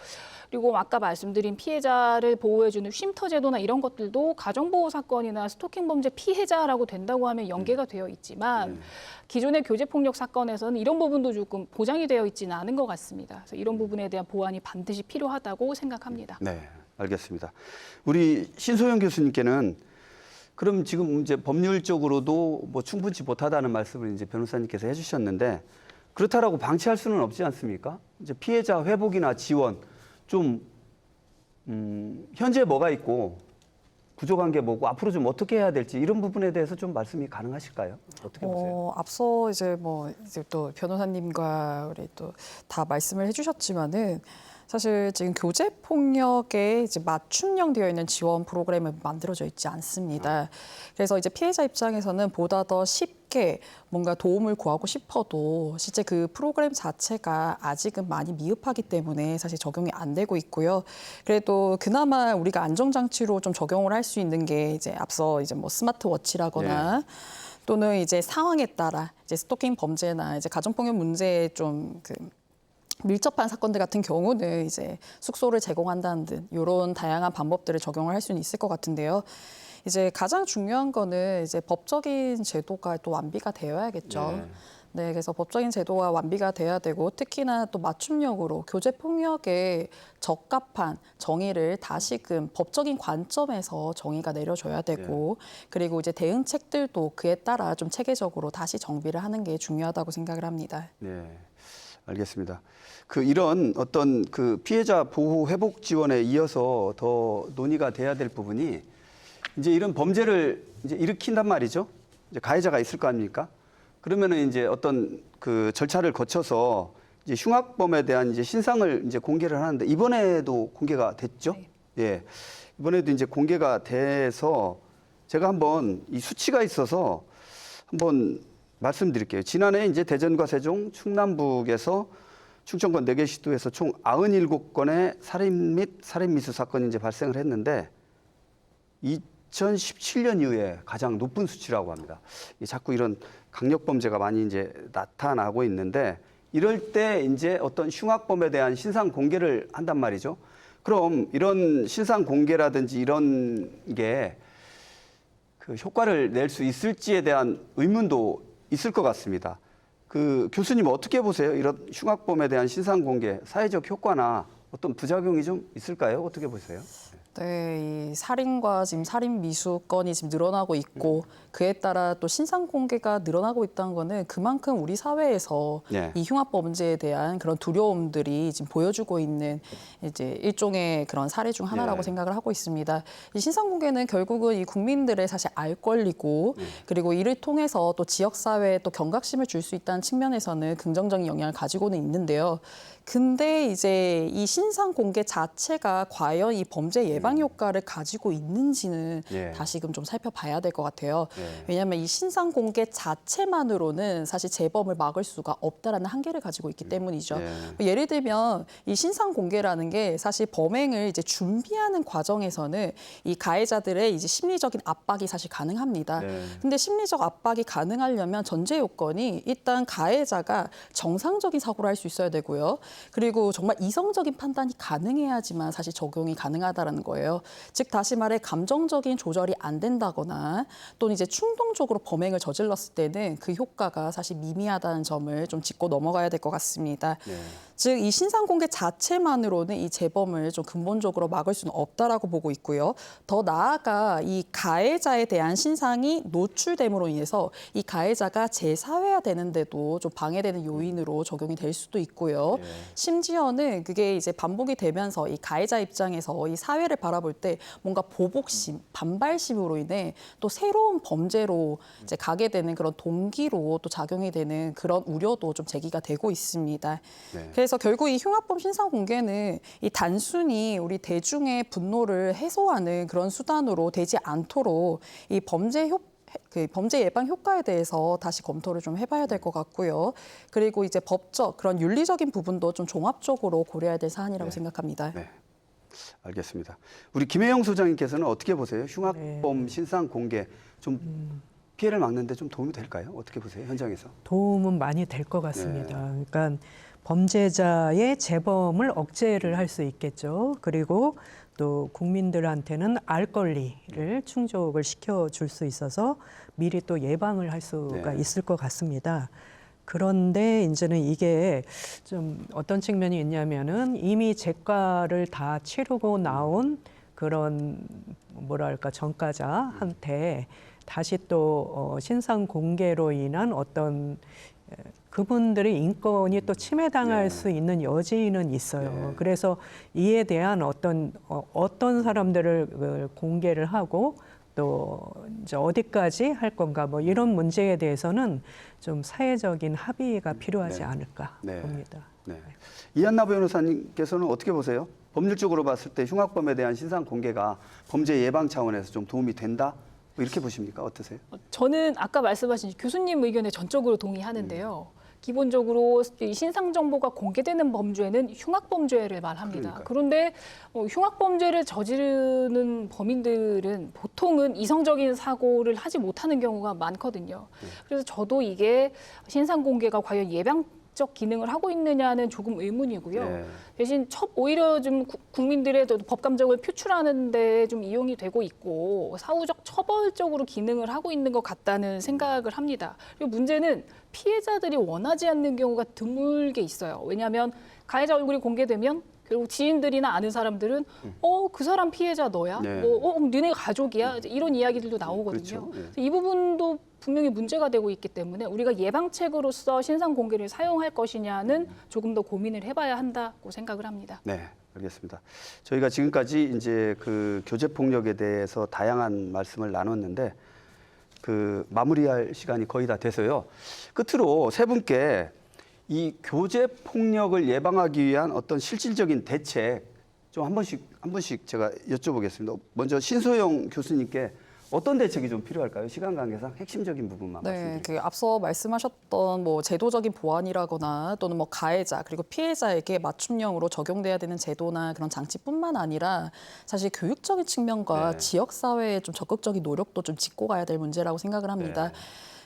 그리고 아까 말씀드린 피해자를 보호해주는 쉼터 제도나 이런 것들도 가정보호 사건이나 스토킹 범죄 피해자라고 된다고 하면 연계가 되어 있지만 기존의 교제폭력 사건에서는 이런 부분도 조금 보장이 되어 있지는 않은 것 같습니다. 그래서 이런 부분에 대한 보완이 반드시 필요하다고 생각합니다. 네, 알겠습니다. 우리 신소영 교수님께는 그럼 지금 이제 법률적으로도 뭐 충분치 못하다는 말씀을 이제 변호사님께서 해주셨는데 그렇다라고 방치할 수는 없지 않습니까? 이제 피해자 회복이나 지원 좀 현재 뭐가 있고 구조관 계 뭐고 앞으로 좀 어떻게 해야 될지 이런 부분에 대해서 좀 말씀이 가능하실까요? 어떻게 보세요? 앞서 이제 이제 또 변호사님과 우리 또 다 말씀을 해주셨지만은 사실 지금 교제 폭력에 이제 맞춤형 되어 있는 지원 프로그램은 만들어져 있지 않습니다. 그래서 이제 피해자 입장에서는 보다 더 쉽게 뭔가 도움을 구하고 싶어도 실제 그 프로그램 자체가 아직은 많이 미흡하기 때문에 사실 적용이 안 되고 있고요. 그래도 그나마 우리가 안정장치로 좀 적용을 할 수 있는 게 이제 앞서 이제 뭐 스마트워치라거나 또는 이제 상황에 따라 이제 스토킹 범죄나 이제 가정폭력 문제에 좀 밀접한 사건들 같은 경우는 이제 숙소를 제공한다는 듯 이런 다양한 방법들을 적용을 할 수는 있을 것 같은데요. 이제 가장 중요한 거는 이제 법적인 제도가 또 완비가 되어야겠죠. 네, 그래서 법적인 제도가 완비가 돼야 되고 특히나 또 맞춤형으로 교제 폭력에 적합한 정의를 다시금 법적인 관점에서 정의가 내려져야 되고 그리고 이제 대응책들도 그에 따라 좀 체계적으로 다시 정비를 하는 게 중요하다고 생각을 합니다. 네, 알겠습니다. 이런 어떤 피해자 보호 회복 지원에 이어서 더 논의가 돼야 될 부분이 이제 이런 범죄를 이제 일으킨단 말이죠. 이제 가해자가 있을 거 아닙니까? 그러면은 이제 어떤 절차를 거쳐서 이제 흉악범에 대한 이제 신상을 이제 공개를 하는데 이번에도 공개가 됐죠. 네. 예. 이번에도 이제 공개가 돼서 제가 한번 이 수치가 있어서 한번 말씀드릴게요. 지난해 이제 대전과 세종, 충남북에서 충청권 4개 시도에서 총 97건의 살인 및 살인 미수 사건이 이제 발생을 했는데 2017년 이후에 가장 높은 수치라고 합니다. 자꾸 이런 강력 범죄가 많이 이제 나타나고 있는데 이럴 때 이제 어떤 흉악범에 대한 신상 공개를 한단 말이죠. 그럼 이런 신상 공개라든지 이런 게 효과를 낼 수 있을지에 대한 의문도 있을 것 같습니다. 교수님 어떻게 보세요? 이런 흉악범에 대한 신상 공개, 사회적 효과나 어떤 부작용이 좀 있을까요? 어떻게 보세요? 네, 이 살인과 지금 살인 미수 건이 지금 늘어나고 있고 그에 따라 또 신상 공개가 늘어나고 있다는 거는 그만큼 우리 사회에서 이 흉악 범죄에 대한 그런 두려움들이 지금 보여주고 있는 이제 일종의 그런 사례 중 하나라고 생각을 하고 있습니다. 이 신상 공개는 결국은 이 국민들의 사실 알 권리고 그리고 이를 통해서 또 지역 사회에 또 경각심을 줄 수 있다는 측면에서는 긍정적인 영향을 가지고는 있는데요. 근데 이제 이 신상 공개 자체가 과연 이 범죄 예방 효과를 가지고 있는지는 다시금 좀 살펴봐야 될 것 같아요. 왜냐하면 이 신상 공개 자체만으로는 사실 재범을 막을 수가 없다라는 한계를 가지고 있기 때문이죠. 예를 들면 이 신상 공개라는 게 사실 범행을 이제 준비하는 과정에서는 이 가해자들의 이제 심리적인 압박이 사실 가능합니다. 근데 심리적 압박이 가능하려면 전제 요건이 일단 가해자가 정상적인 사고를 할 수 있어야 되고요. 그리고 정말 이성적인 판단이 가능해야지만 사실 적용이 가능하다라는 거예요. 즉 다시 말해 감정적인 조절이 안 된다거나 또는 이제 충동적으로 범행을 저질렀을 때는 그 효과가 사실 미미하다는 점을 좀 짚고 넘어가야 될 것 같습니다. 네. 즉 이 신상 공개 자체만으로는 이 재범을 좀 근본적으로 막을 수는 없다라고 보고 있고요. 더 나아가 이 가해자에 대한 신상이 노출됨으로 인해서 이 가해자가 재사회화되는데도 좀 방해되는 요인으로 적용이 될 수도 있고요. 심지어는 그게 이제 반복이 되면서 이 가해자 입장에서 이 사회를 바라볼 때 뭔가 보복심, 반발심으로 인해 또 새로운 범죄로 이제 가게 되는 그런 동기로 또 작용이 되는 그런 우려도 좀 제기가 되고 있습니다. 네. 그래서 결국 이 흉악범 신상 공개는 이 단순히 우리 대중의 분노를 해소하는 그런 수단으로 되지 않도록 이 범죄 예방 효과에 대해서 다시 검토를 좀 해봐야 될 것 같고요. 그리고 이제 법적 그런 윤리적인 부분도 좀 종합적으로 고려해야 될 사안이라고 네. 생각합니다. 네. 알겠습니다. 우리 김혜영 소장님께서는 어떻게 보세요? 흉악범 신상 공개 좀 피해를 막는데 좀 도움이 될까요? 어떻게 보세요? 현장에서? 도움은 많이 될 것 같습니다. 그러니까 범죄자의 재범을 억제를 할 수 있겠죠. 그리고 또 국민들한테는 알 권리를 충족을 시켜줄 수 있어서 미리 또 예방을 할 수가 네. 있을 것 같습니다. 그런데 이제는 이게 좀 어떤 측면이 있냐면은 이미 재가를 다 치르고 나온 그런 뭐랄까 전과자한테 다시 또 신상 공개로 인한 어떤 그분들의 인권이 또 침해당할 네. 수 있는 여지는 있어요. 네. 그래서 이에 대한 어떤 사람들을 공개를 하고 또 이제 어디까지 할 건가 뭐 이런 문제에 대해서는 좀 사회적인 합의가 필요하지 네. 않을까 네. 봅니다. 네. 이한나 변호사님께서는 어떻게 보세요? 법률적으로 봤을 때 흉악범에 대한 신상 공개가 범죄 예방 차원에서 좀 도움이 된다? 뭐 이렇게 보십니까? 어떠세요? 저는 아까 말씀하신 교수님 의견에 전적으로 동의하는데요. 기본적으로 이 신상 정보가 공개되는 범죄는 흉악범죄를 말합니다. 그러니까요. 그런데 흉악범죄를 저지르는 범인들은 보통은 이성적인 사고를 하지 못하는 경우가 많거든요. 그래서 저도 이게 신상 공개가 과연 예방적 기능을 하고 있느냐는 조금 의문이고요. 네. 대신 오히려 좀 국민들의 법 감정을 표출하는 데 좀 이용이 되고 있고 사후적 처벌적으로 기능을 하고 있는 것 같다는 생각을 합니다. 그리고 문제는 피해자들이 원하지 않는 경우가 드물게 있어요. 왜냐하면 가해자 얼굴이 공개되면 결국 지인들이나 아는 사람들은 그 사람 피해자 너야? 네. 니네 가족이야? 이제 이런 이야기들도 나오거든요. 그렇죠. 네. 그래서 이 부분도 분명히 문제가 되고 있기 때문에 우리가 예방책으로서 신상 공개를 사용할 것이냐는 조금 더 고민을 해봐야 한다고 생각을 합니다. 네, 알겠습니다. 저희가 지금까지 이제 그 교제 폭력에 대해서 다양한 말씀을 나눴는데 그 마무리할 시간이 거의 다 돼서요. 끝으로 세 분께 이 교제 폭력을 예방하기 위한 어떤 실질적인 대책 좀 한 분씩 제가 여쭤보겠습니다. 먼저 신소영 교수님께 어떤 대책이 좀 필요할까요? 시간 관계상 핵심적인 부분만 네, 말씀드릴게요. 앞서 말씀하셨던 뭐 제도적인 보완이라거나 또는 뭐 가해자 그리고 피해자에게 맞춤형으로 적용돼야 되는 제도나 그런 장치뿐만 아니라 사실 교육적인 측면과 네. 지역 사회의 좀 적극적인 노력도 좀 짚고 가야 될 문제라고 생각을 합니다.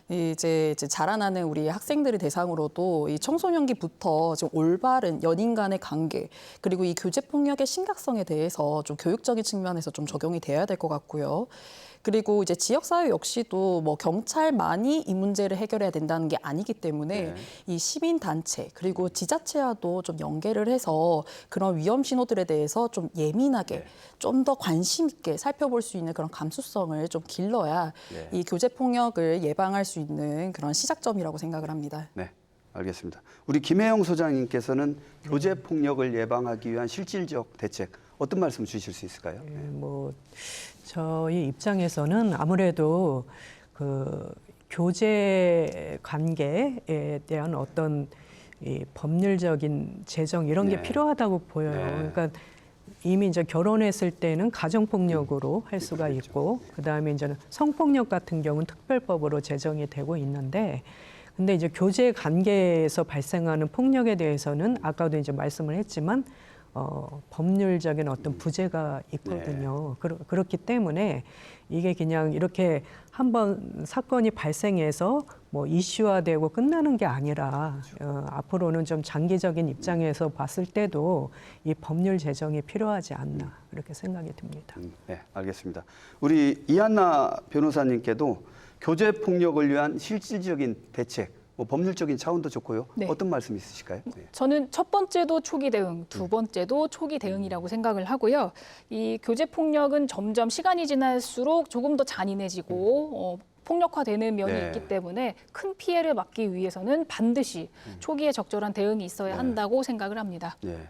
이제 자라나는 우리 학생들을 대상으로도 이 청소년기부터 좀 올바른 연인 간의 관계 그리고 이 교제 폭력의 심각성에 대해서 좀 교육적인 측면에서 좀 적용이 돼야 될 것 같고요. 그리고 이제 지역사회 역시도 뭐 경찰만이 이 문제를 해결해야 된다는 게 아니기 때문에 네. 이 시민단체 그리고 지자체와도 좀 연계를 해서 그런 위험 신호들에 대해서 좀 예민하게 네. 좀 더 관심 있게 살펴볼 수 있는 그런 감수성을 좀 길러야 네. 이 교제 폭력을 예방할 수 있는 그런 시작점이라고 생각을 합니다. 네, 알겠습니다. 우리 김혜영 소장님께서는 교제 폭력을 예방하기 위한 실질적 대책 어떤 말씀 주실 수 있을까요? 뭐 저희 입장에서는 아무래도 그 교제 관계에 대한 어떤 이 법률적인 제정 이런 게 네. 필요하다고 보여요. 네. 그러니까 이미 이제 결혼했을 때는 가정폭력으로 할 수가 그렇죠. 있고 그다음에 이제는 성폭력 같은 경우는 특별법으로 제정이 되고 있는데 근데 이제 교제 관계에서 발생하는 폭력에 대해서는 아까도 이제 말씀을 했지만 법률적인 어떤 부재가 있거든요. 그렇기 때문에 이게 그냥 이렇게 한번 사건이 발생해서 뭐 이슈화되고 끝나는 게 아니라 앞으로는 좀 장기적인 입장에서 봤을 때도 이 법률 제정이 필요하지 않나 그렇게 생각이 듭니다. 네, 알겠습니다. 우리 이한나 변호사님께도 교제 폭력을 위한 실질적인 대책, 뭐 법률적인 차원도 좋고요. 네. 어떤 말씀 있으실까요? 네. 저는 첫 번째도 초기 대응, 두 번째도 초기 대응이라고 생각을 하고요. 이 교제 폭력은 점점 시간이 지날수록 조금 더 잔인해지고 폭력화되는 면이 네. 있기 때문에 큰 피해를 막기 위해서는 반드시 초기에 적절한 대응이 있어야 한다고 생각을 합니다. 네.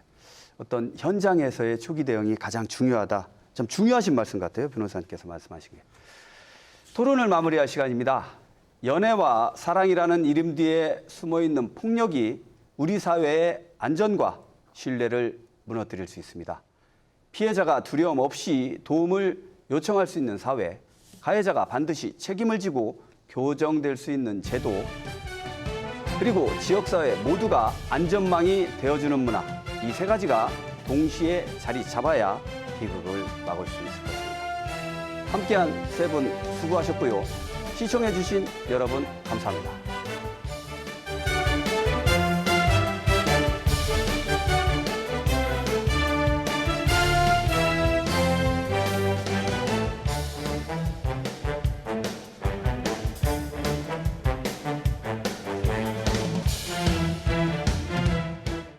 어떤 현장에서의 초기 대응이 가장 중요하다. 좀 중요하신 말씀 같아요. 변호사님께서 말씀하신 게. 토론을 마무리할 시간입니다. 연애와 사랑이라는 이름 뒤에 숨어있는 폭력이 우리 사회의 안전과 신뢰를 무너뜨릴 수 있습니다. 피해자가 두려움 없이 도움을 요청할 수 있는 사회, 가해자가 반드시 책임을 지고 교정될 수 있는 제도, 그리고 지역사회 모두가 안전망이 되어주는 문화, 이 세 가지가 동시에 자리 잡아야 비극을 막을 수 있을 것입니다. 함께한 세 분 수고하셨고요. 시청해주신 여러분 감사합니다.